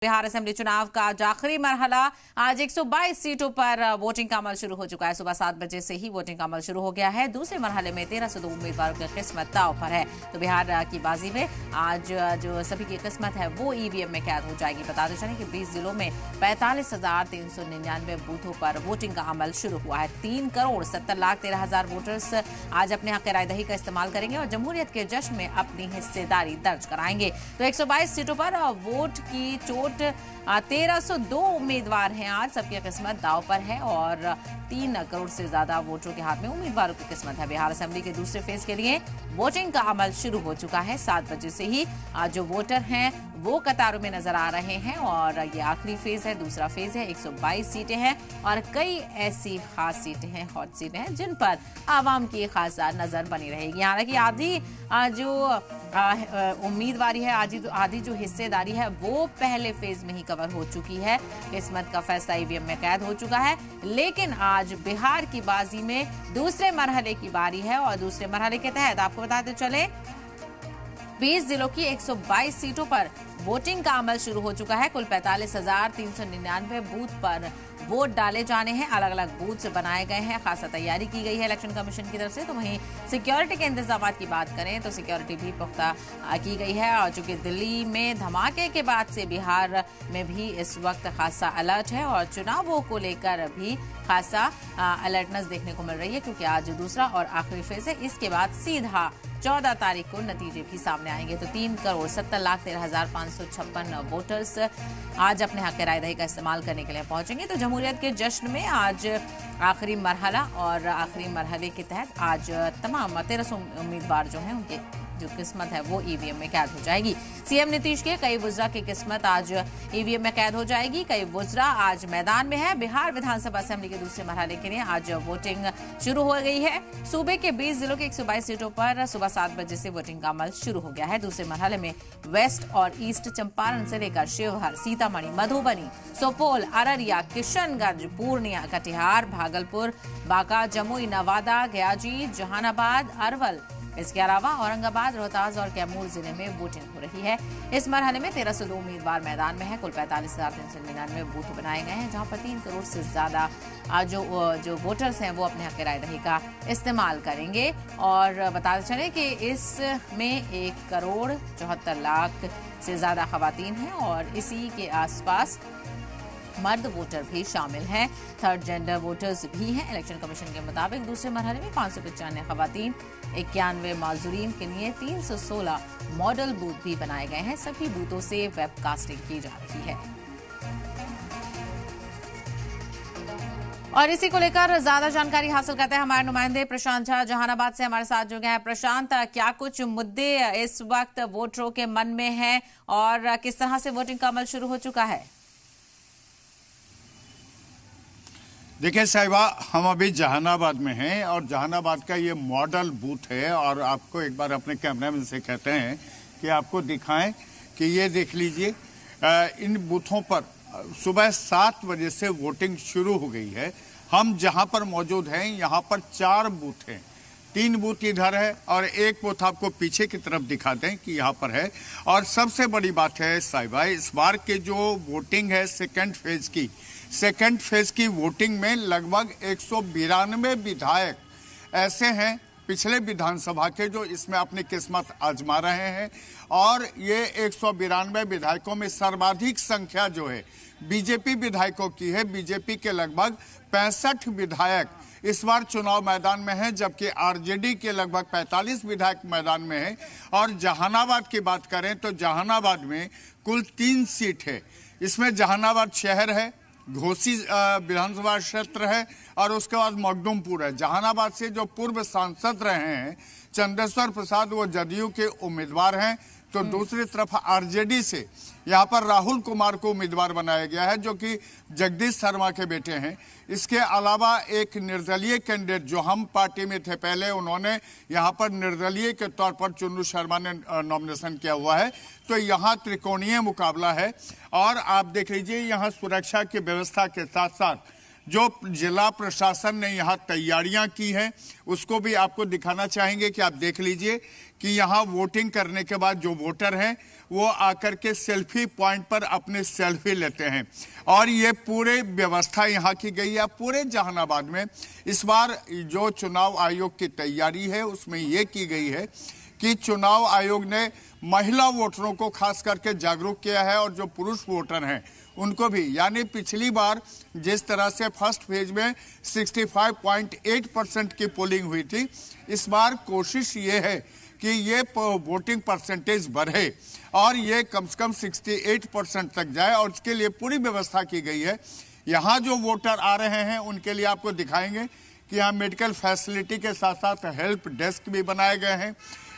Bihar assembly चुनाव का आज आखिरी मरहला। आज 122 सीटों पर वोटिंग का अमल शुरू हो चुका है। सुबह 7 बजे से ही वोटिंग का अमल शुरू हो गया है। दूसरे मरहले में 1302 उम्मीदवारों की किस्मत दांव पर है। तो बिहार की बाजी में आज जो सभी की किस्मत है वो ईवीएम में कैद हो जाएगी। बताते चलें कि 20 जिलों में 45,399 बूथों पर वोटिंग का अमल शुरू हुआ है। 3,70,13,000 वोटर्स आज अपने हक राय दही का इस्तेमाल करेंगे और जमहूरियत के जश्न में अपनी हिस्सेदारी दर्ज कराएंगे। तो 122 सीटों पर वोट की चोट 1302 उम्मीदवार हैं। आज सबकी किस्मत दांव पर है और 3 करोड़ से ज्यादा वोटरों के हाथ में उम्मीदवारों की किस्मत है। बिहार असेंबली के दूसरे फेज के लिए वोटिंग का अमल शुरू हो चुका है। 7 बजे से ही जो वोटर हैं वो कतारों में नजर आ रहे हैं और ये आखिरी फेज है। दूसरा फेज है। 122 सीटें हैं और कई ऐसी खास सीटें हैं, हॉट सीटें हैं जिन पर आवाम की खास नजर बनी रहेगी। हालांकि आधी जो उम्मीदवारी है, आधी जो हिस्सेदारी है वो पहले फेज में ही कवर हो चुकी है। किस्मत का फैसला ईवीएम में कैद हो चुका है। लेकिन आज बिहार की बाजी में दूसरे मरहले की बारी है और दूसरे मरहले के तहत आपको बताते चले 20 जिलों की 122 सीटों पर वोटिंग का अमल शुरू हो चुका है। कुल 45,399 बूथ पर वोट डाले जाने हैं। अलग अलग बूथ बनाए गए हैं। खासा तैयारी की गई है इलेक्शन कमीशन की तरफ से। तो वहीं सिक्योरिटी के इंतजाम की बात करें तो सिक्योरिटी भी पुख्ता की गई है और चूंकि दिल्ली में धमाके के बाद से बिहार में भी इस वक्त खासा अलर्ट है और चुनावों को लेकर भी खासा अलर्टनेस देखने को मिल रही है, क्योंकि आज दूसरा और आखिरी फेज है। इसके बाद सीधा 14 तारीख को नतीजे भी सामने आएंगे। तो 3,70,13,556 वोटर्स आज अपने हक राय दही का इस्तेमाल करने के लिए पहुंचेंगे। तो जमहूरियत के जश्न में आज आखिरी मरहला और आखिरी मरहले के तहत आज तमाम 1300 उम्मीदवार जो हैं उनके जो किस्मत है वो ईवीएम में कैद हो जाएगी। सीएम नीतीश के कई वुज़रा की किस्मत आज ईवीएम में कैद हो जाएगी। कई वुज़रा आज मैदान में है। बिहार विधानसभा असेंबली के दूसरे मरहले के लिए आज वोटिंग शुरू हो गई है। सूबे के 20 जिलों के 122 सीटों पर सुबह 7 बजे से वोटिंग का अमल शुरू हो गया है। दूसरे मरहले में वेस्ट और ईस्ट चंपारण से लेकर शिवहर, सीतामढ़ी, मधुबनी, सुपौल, अररिया, किशनगंज, पूर्णिया, कटिहार, भागलपुर, बांका, जमुई, नवादा, गयाजी, जहानाबाद, अरवल, इसके अलावा औरंगाबाद, रोहतास और कैमूर जिले में वोटिंग हो रही है। इस मरहले में 1302 उम्मीदवार मैदान में है। कुल 45,399 बूथ बनाए गए हैं, जहां पर 3 करोड़ से ज्यादा जो वोटर्स हैं वो अपने हक राय दही का इस्तेमाल करेंगे। और बताते चले कि इसमें 1 करोड़ 74 लाख से ज्यादा खवातीन हैं और इसी के आसपास मर्द वोटर भी शामिल हैं। थर्ड जेंडर वोटर्स भी हैं। इलेक्शन कमीशन के मुताबिक दूसरे मरहले में 595 खवातीन, 91 माजूरीन के लिए 316 मॉडल बूथ भी बनाए गए हैं। सभी बूथों से वेबकास्टिंग की जा रही है। और इसी को लेकर ज्यादा जानकारी हासिल करते हैं हमारे नुमाइंदे प्रशांत झा जहानाबाद से हमारे साथ जुड़ गए हैं। प्रशांत, क्या कुछ मुद्दे इस वक्त वोटरों के मन में हैं और किस तरह से वोटिंग का अमल शुरू हो चुका है? देखिए साहिबा, हम अभी जहानाबाद में हैं और जहानाबाद का ये मॉडल बूथ है और आपको एक बार अपने कैमरामैन से कहते हैं कि आपको दिखाएं कि ये देख लीजिए, इन बूथों पर सुबह 7 बजे से वोटिंग शुरू हो गई है। हम जहां पर मौजूद हैं यहाँ पर 4 बूथ हैं। 3 बूथ इधर है और 1 बूथ आपको पीछे की तरफ दिखा दें कि यहाँ पर है। और सबसे बड़ी बात है साहिबा, इस बार के जो वोटिंग है सेकेंड फेज की वोटिंग में लगभग 192 विधायक ऐसे हैं पिछले विधानसभा के जो इसमें अपनी किस्मत आजमा रहे हैं। और ये 192 विधायकों में सर्वाधिक संख्या जो है बीजेपी विधायकों की है। बीजेपी के लगभग 65 विधायक इस बार चुनाव मैदान में हैं, जबकि आरजेडी के लगभग 45 विधायक मैदान में हैं। और जहानाबाद की बात करें तो जहानाबाद में कुल 3 सीट है। इसमें जहानाबाद शहर है, घोसी विधानसभा क्षेत्र है और उसके बाद मखदूमपुर है। जहानाबाद से जो पूर्व सांसद रहे हैं चंदेश्वर प्रसाद, वो जदयू के उम्मीदवार हैं। तो दूसरी तरफ आरजेडी से यहाँ पर राहुल कुमार को उम्मीदवार बनाया गया है, जो कि जगदीश शर्मा के बेटे हैं। इसके अलावा एक निर्दलीय कैंडिडेट जो हम पार्टी में थे पहले, उन्होंने यहाँ पर निर्दलीय के तौर पर चुन्नू शर्मा ने नॉमिनेशन किया हुआ है। तो यहाँ त्रिकोणीय मुकाबला है। और आप देख लीजिए, यहाँ सुरक्षा की व्यवस्था के साथ साथ जो जिला प्रशासन ने यहाँ तैयारियां की हैं उसको भी आपको दिखाना चाहेंगे कि आप देख लीजिए कि यहाँ वोटिंग करने के बाद जो वोटर हैं वो आकर के सेल्फी पॉइंट पर अपने सेल्फी लेते हैं और ये पूरे व्यवस्था यहाँ की गई है पूरे जहानाबाद में। इस बार जो चुनाव आयोग की तैयारी है उसमें ये की गई है कि चुनाव आयोग ने महिला वोटरों को खास करके जागरूक किया है और जो पुरुष वोटर हैं उनको भी, यानी पिछली बार जिस तरह से फर्स्ट फेज में 65.8% की पोलिंग हुई थी, इस बार कोशिश ये है कि ये वोटिंग परसेंटेज बढ़े और ये कम से कम 68% तक जाए और इसके लिए पूरी व्यवस्था की गई है। यहाँ जो वोटर आ रहे हैं उनके लिए आपको दिखाएंगे कि यहाँ मेडिकल फैसिलिटी के साथ साथ हेल्प डेस्क भी बनाए गए हैं।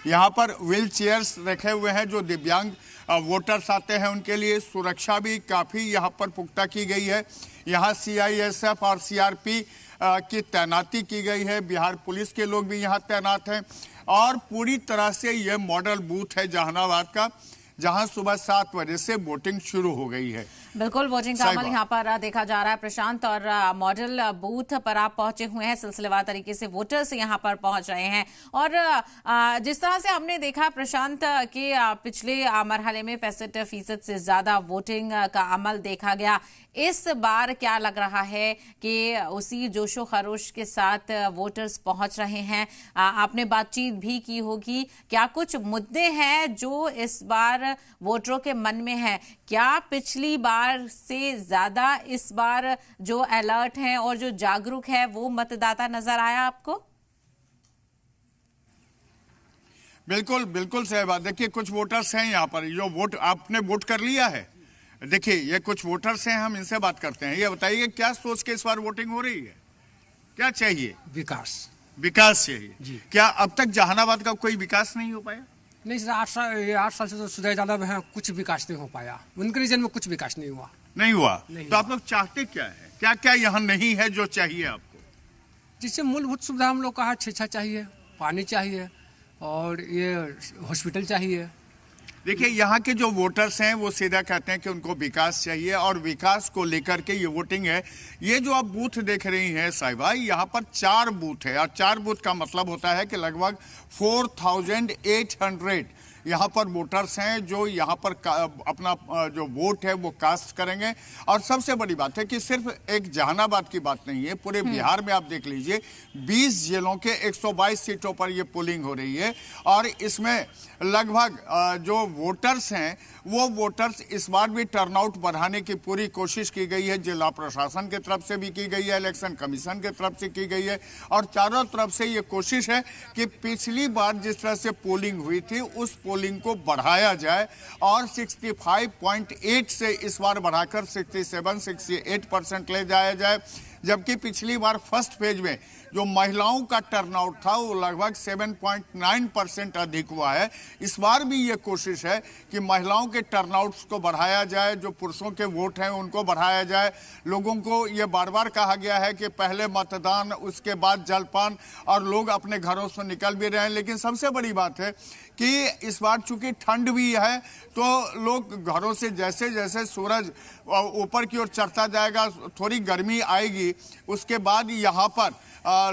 यहाँ पर व्हील चेयर्स रखे हुए हैं, जो दिव्यांग वोटर्स आते हैं उनके लिए। सुरक्षा भी काफ़ी यहाँ पर पुख्ता की गई है। यहाँ CISF और CRP की तैनाती की गई है। बिहार पुलिस के लोग भी यहाँ तैनात हैं और पूरी तरह से ये मॉडल बूथ है जहानाबाद का, जहां सुबह 7 बजे से वोटिंग शुरू हो गई है। बिल्कुल, वोटिंग का अमल यहाँ पर देखा जा रहा है प्रशांत, और मॉडल बूथ पर आप पहुंचे हुए हैं, सिलसिलेवार तरीके से वोटर्स यहाँ पर पहुंच रहे हैं। और जिस तरह से हमने देखा प्रशांत कि पिछले मरहले में 65% से ज्यादा वोटिंग का अमल देखा गया, इस बार क्या लग रहा है कि उसी जोशो खरोश के साथ वोटर्स पहुंच रहे हैं? आपने बातचीत भी की होगी, क्या कुछ मुद्दे हैं जो इस बार वोटरों के मन में है? क्या पिछली बार से ज्यादा इस बार जो अलर्ट है और जो जागरूक है वो मतदाता नजर आया आपको? बिल्कुल बिल्कुल सही बात। देखिए, कुछ वोटर्स हैं यहाँ पर जो आपने वोट कर लिया है। देखिए, ये कुछ वोटर्स हैं, हम इनसे बात करते हैं। ये बताइए क्या सोच के इस बार वोटिंग हो रही है? क्या चाहिए? विकास चाहिए जी। क्या अब तक जहानाबाद का कोई विकास नहीं हो पाया? नहीं सर, 8 साल से तो सुधय यादव हैं, कुछ विकास नहीं हो पाया। उनके रीजन में कुछ विकास नहीं हुआ। तो आप लोग चाहते क्या है? क्या क्या यहाँ नहीं है जो चाहिए आपको? जिससे मूलभूत सुविधा हम लोग का है, शिक्षा चाहिए, पानी चाहिए और ये हॉस्पिटल चाहिए। देखिए, यहाँ के जो वोटर्स हैं वो सीधा कहते हैं कि उनको विकास चाहिए और विकास को लेकर के ये वोटिंग है। ये जो आप बूथ देख रही हैं साहिबा, यहाँ पर 4 बूथ है और 4 बूथ का मतलब होता है कि लगभग 4800 यहाँ पर वोटर्स हैं जो यहाँ पर अपना जो वोट है वो कास्ट करेंगे। और सबसे बड़ी बात है कि सिर्फ एक जहानाबाद की बात नहीं है, पूरे बिहार में आप देख लीजिए 20 जिलों के 122 सीटों पर ये पोलिंग हो रही है और इसमें लगभग जो वोटर्स हैं वो वोटर्स इस बार भी टर्नआउट बढ़ाने की पूरी कोशिश की गई है। जिला प्रशासन की तरफ से भी की गई है, इलेक्शन कमीशन की तरफ से की गई है और चारों तरफ से ये कोशिश है कि पिछली बार जिस तरह से पोलिंग हुई थी उस पोलिंग को बढ़ाया जाए और 65.8 से इस बार बढ़ाकर 67-68% ले जाया जाए। जबकि पिछली बार फर्स्ट फेज में जो महिलाओं का टर्नआउट था वो लगभग 7.9% अधिक हुआ है। इस बार भी ये कोशिश है कि महिलाओं के टर्नआउट्स को बढ़ाया जाए, जो पुरुषों के वोट हैं उनको बढ़ाया जाए। लोगों को ये बार बार कहा गया है कि पहले मतदान, उसके बाद जलपान, और लोग अपने घरों से निकल भी रहे हैं। लेकिन सबसे बड़ी बात है कि इस बार चूंकि ठंड भी है तो लोग घरों से जैसे जैसे सूरज ऊपर की ओर चढ़ता जाएगा, थोड़ी गर्मी आएगी, उसके बाद यहाँ पर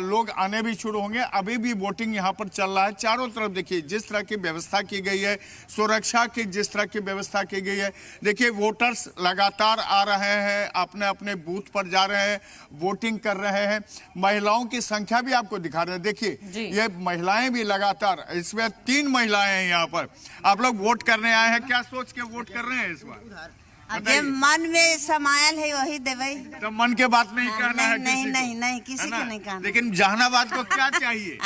लोग आने भी शुरू होंगे। अभी भी वोटिंग यहाँ पर चल रहा है। चारों तरफ देखिए जिस तरह की व्यवस्था की गई है, सुरक्षा की जिस तरह की व्यवस्था की गई है। देखिए, वोटर्स लगातार आ रहे हैं, अपने अपने बूथ पर जा रहे हैं, वोटिंग कर रहे हैं। महिलाओं की संख्या भी आपको दिखा रहे हैं। देखिए, ये महिलाएं भी लगातार, इसमें 3 महिलाएं हैं यहाँ पर। आप लोग वोट करने आए हैं, क्या सोच के वोट कर रहे हैं इस बार? अबे मन में समायल है वही देवे। तो मन के बात नहीं कहना है नहीं, किसी नहीं, को, नहीं, किसी को नहीं कहना। लेकिन जहानाबाद को क्या चाहिए?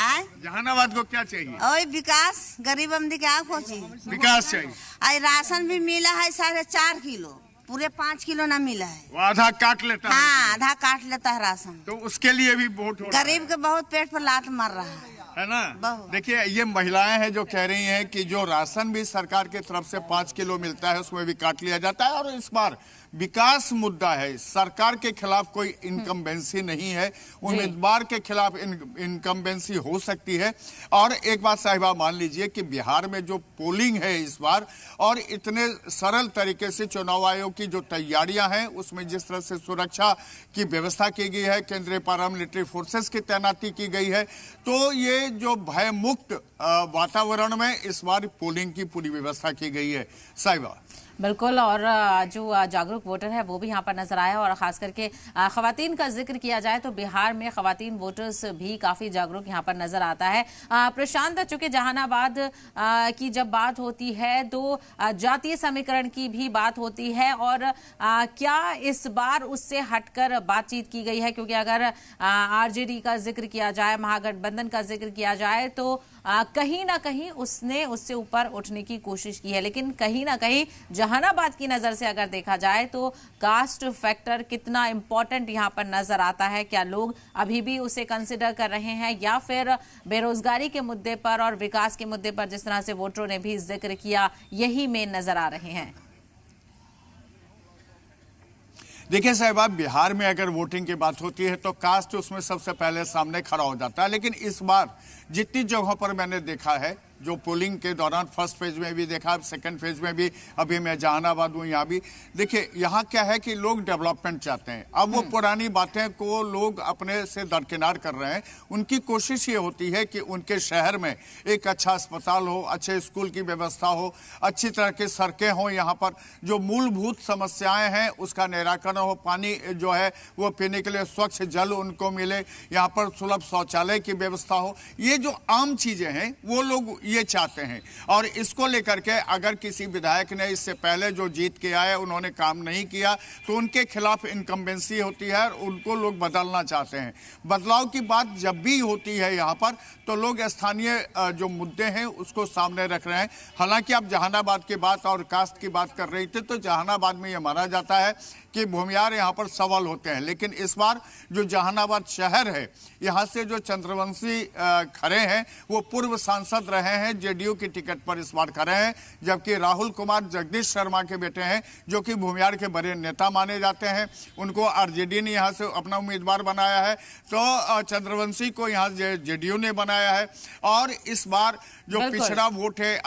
जहानाबाद को क्या चाहिए? और विकास, गरीब आदमी के आँख होची विकास चाहिए। आई राशन भी मिला है 4.5 किलो, पूरे 5 किलो ना मिला है। वो आधा काट लेता है। हाँ, आधा काट लेता है राशन। तो उसके लिए भी वोट हो रहा है। गरीब के बहुत पेट पर लात मार रहा है ना। देखिए, ये महिलाएं हैं जो कह रही हैं कि जो राशन भी सरकार की तरफ से 5 किलो मिलता है उसमें भी काट लिया जाता है और इस बार विकास मुद्दा है, सरकार के खिलाफ कोई इनकम्बेंसी नहीं है, उम्मीदवार के खिलाफ इनकम्बेंसी हो सकती है। और एक बात साहिबा मान लीजिए कि बिहार में जो पोलिंग है इस बार, और इतने सरल तरीके से चुनाव आयोग की जो तैयारियां हैं, उसमें जिस तरह से सुरक्षा की व्यवस्था की गई है, केंद्रीय पैरामिलिट्री फोर्सेस की तैनाती की गई है, तो ये जो भय मुक्त वातावरण में इस बार पोलिंग की पूरी व्यवस्था की गई है साहिबा। बिल्कुल, और जो जागरूक वोटर है वो भी यहाँ पर नजर आया, और खास करके खवातीन का जिक्र किया जाए तो बिहार में खवातीन वोटर्स भी काफी जागरूक यहाँ पर नजर आता है। प्रशांत, चूंकि जहानाबाद की जब बात होती है तो जातीय समीकरण की भी बात होती है, और क्या इस बार उससे हटकर बातचीत की गई है? क्योंकि अगर आरजेडी का जिक्र किया जाए, महागठबंधन का जिक्र किया जाए, तो कहीं ना कहीं उसने उससे ऊपर उठने की कोशिश की है, लेकिन कहीं ना कहीं जहानाबाद की नजर से अगर देखा जाए तो कास्ट फैक्टर कितना इंपॉर्टेंट यहां पर नजर आता है? क्या लोग अभी भी उसे कंसिडर कर रहे हैं, या फिर बेरोजगारी के मुद्दे पर और विकास के मुद्दे पर जिस तरह से वोटरों ने भी जिक्र किया, यही मेन नजर आ रहे हैं? देखिए साहिबा, बिहार में अगर वोटिंग की बात होती है तो कास्ट उसमें सबसे पहले सामने खड़ा हो जाता है, लेकिन इस बार जितनी जगहों पर मैंने देखा है, जो पोलिंग के दौरान फर्स्ट फेज में भी देखा, सेकंड फेज में भी, अभी मैं जहानाबाद हूँ यहाँ भी, देखिए यहाँ क्या है कि लोग डेवलपमेंट चाहते हैं। अब वो पुरानी बातें को लोग अपने से दरकिनार कर रहे हैं। उनकी कोशिश ये होती है कि उनके शहर में एक अच्छा अस्पताल हो, अच्छे स्कूल की व्यवस्था हो, अच्छी तरह की सड़कें हों, यहाँ पर जो मूलभूत समस्याएं हैं उसका निराकरण हो, पानी जो है वो पीने के लिए स्वच्छ जल उनको मिले, यहाँ पर सुलभ शौचालय की व्यवस्था हो। ये जो आम चीजें हैं वो लोग ये चाहते हैं, और इसको लेकर के अगर किसी विधायक ने इससे पहले जो जीत के आए उन्होंने काम नहीं किया तो उनके खिलाफ इनकम्बेंसी होती है और उनको लोग बदलना चाहते हैं। बदलाव की बात जब भी होती है यहाँ पर तो लोग स्थानीय जो मुद्दे हैं उसको सामने रख रहे हैं। हालांकि आप जहानाबाद की बात और कास्ट की बात कर रही थी, तो जहानाबाद में यह माना जाता है कि भूमियार यहाँ पर सबल होते हैं, लेकिन इस बार जो जहानाबाद शहर है, यहाँ से जो चंद्रवंशी खड़े हैं वो पूर्व सांसद रहे हैं, जेडीयू की टिकट पर इस बार खड़े हैं, जबकि राहुल कुमार जगदीश शर्मा के बेटे हैं जो कि भूमियार के बड़े नेता माने जाते हैं। उनको आरजेडी ने यहाँ से अपना उम्मीदवार बनाया है, तो चंद्रवंशी को यहाँ जेडीयू ने बनाया है। और इस बार जो पिछड़ा वोट है